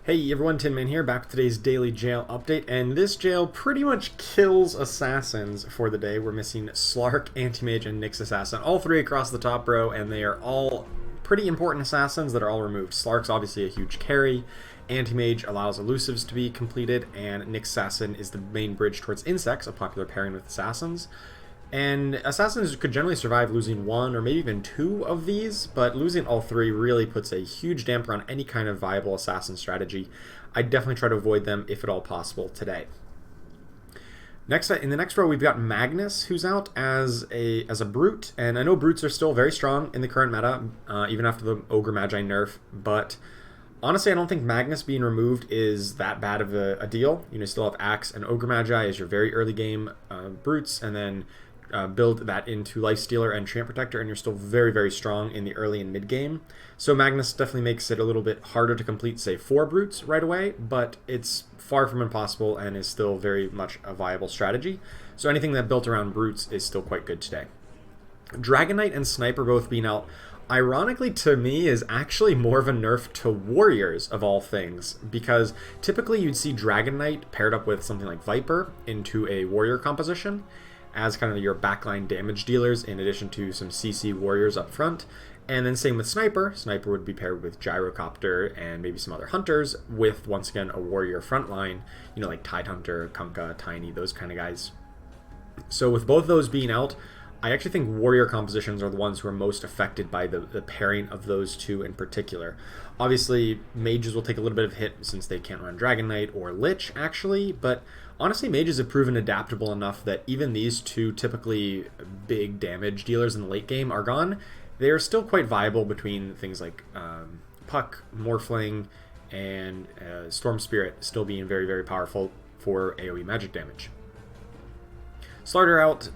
Hey everyone, Tin Man here, back with today's daily jail update, and this jail pretty much kills assassins for the day. We're missing Slark, Anti-Mage, and Nyx Assassin, all three across the top row, and they are all pretty important assassins that are all removed. Slark's obviously a huge carry, Anti-Mage allows elusives to be completed, and Nyx Assassin is the main bridge towards insects, a popular pairing with assassins. And assassins could generally survive losing one or maybe even two of these, but losing all three really puts a huge damper on any kind of viable assassin strategy. I'd definitely try to avoid them if at all possible today. Next, in the next row, we've got Magnus, who's out as a brute, and I know brutes are still very strong in the current meta, even after the Ogre Magi nerf, but honestly, I don't think Magnus being removed is that bad of a deal. You still have Axe and Ogre Magi as your very early game brutes, and then build that into Lifestealer and Tramp Protector, and you're still very, very strong in the early and mid game. So Magnus definitely makes it a little bit harder to complete, say, 4 brutes right away, but it's far from impossible and is still very much a viable strategy. So anything that built around brutes is still quite good today. Dragon Knight and Sniper both being out, ironically to me, is actually more of a nerf to warriors of all things, because typically you'd see Dragon Knight paired up with something like Viper into a warrior composition as kind of your backline damage dealers in addition to some CC warriors up front. And then same with Sniper. Sniper would be paired with Gyrocopter and maybe some other hunters with, once again, a warrior frontline, like Tidehunter, Kunkka, Tiny, those kind of guys. So with both those being out, I actually think warrior compositions are the ones who are most affected by the pairing of those two in particular. Obviously, mages will take a little bit of hit since they can't run Dragon Knight or Lich, actually, but honestly, mages have proven adaptable enough that even these two typically big damage dealers in the late game are gone. They are still quite viable between things like Puck, Morphling, and Storm Spirit still being very, very powerful for AoE magic damage. Slarder out,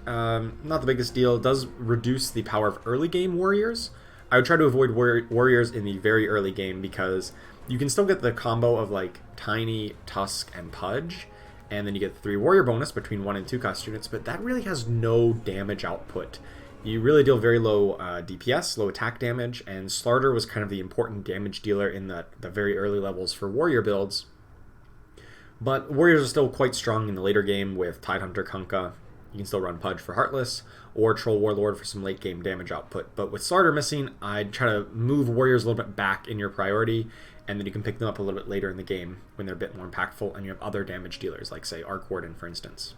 not the biggest deal. It does reduce the power of early game warriors. I would try to avoid warriors in the very early game because you can still get the combo of like Tiny, Tusk, and Pudge, and then you get the 3 warrior bonus between 1 and 2 cost units, but that really has no damage output. You really deal very low DPS, low attack damage, and Slarder was kind of the important damage dealer in the very early levels for warrior builds. But warriors are still quite strong in the later game with Tidehunter, Kunkka. You can still run Pudge for Heartless, or Troll Warlord for some late game damage output. But with Slarder missing, I'd try to move warriors a little bit back in your priority, and then you can pick them up a little bit later in the game when they're a bit more impactful and you have other damage dealers, like, say, Arc Warden, for instance.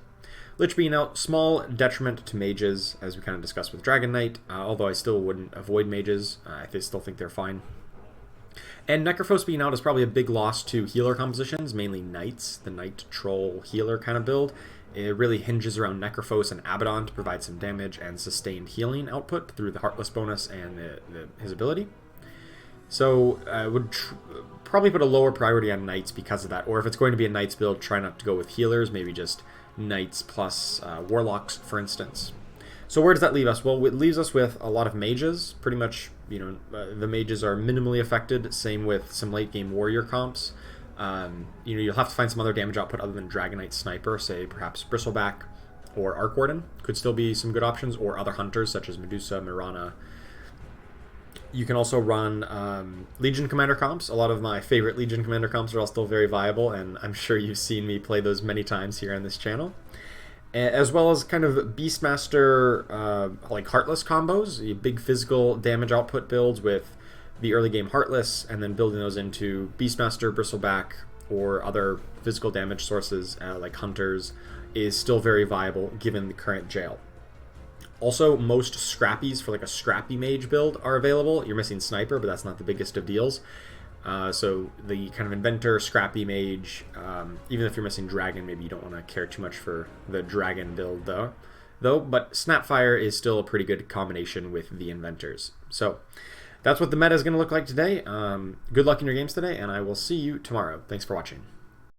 Lich being out, small detriment to mages, as we kind of discussed with Dragon Knight, although I still wouldn't avoid mages. I still think they're fine. And Necrophos being out is probably a big loss to healer compositions, mainly Knights, the Knight Troll healer kind of build. It really hinges around Necrophos and Abaddon to provide some damage and sustained healing output through the Heartless bonus and his ability. So I would probably put a lower priority on Knights because of that. Or if it's going to be a Knights build, try not to go with healers, maybe just Knights plus Warlocks, for instance. So where does that leave us? Well, it leaves us with a lot of mages. Pretty much, the mages are minimally affected. Same with some late game warrior comps. You'll have to find some other damage output other than Dragon Knight, Sniper, say perhaps Bristleback or Arc Warden could still be some good options, or other hunters such as Medusa, Mirana. You can also run Legion Commander comps. A lot of my favorite Legion Commander comps are all still very viable, and I'm sure you've seen me play those many times here on this channel. As well as kind of Beastmaster, like Heartless combos, big physical damage output builds with the early game Heartless, and then building those into Beastmaster, Bristleback, or other physical damage sources like Hunters is still very viable given the current jail. Also, most Scrappies for like a Scrappy Mage build are available. You're missing Sniper, but that's not the biggest of deals. So the kind of Inventor, Scrappy Mage, even if you're missing Dragon, maybe you don't want to care too much for the Dragon build though. But Snapfire is still a pretty good combination with the Inventors. So that's what the meta is going to look like today. Good luck in your games today, and I will see you tomorrow. Thanks for watching.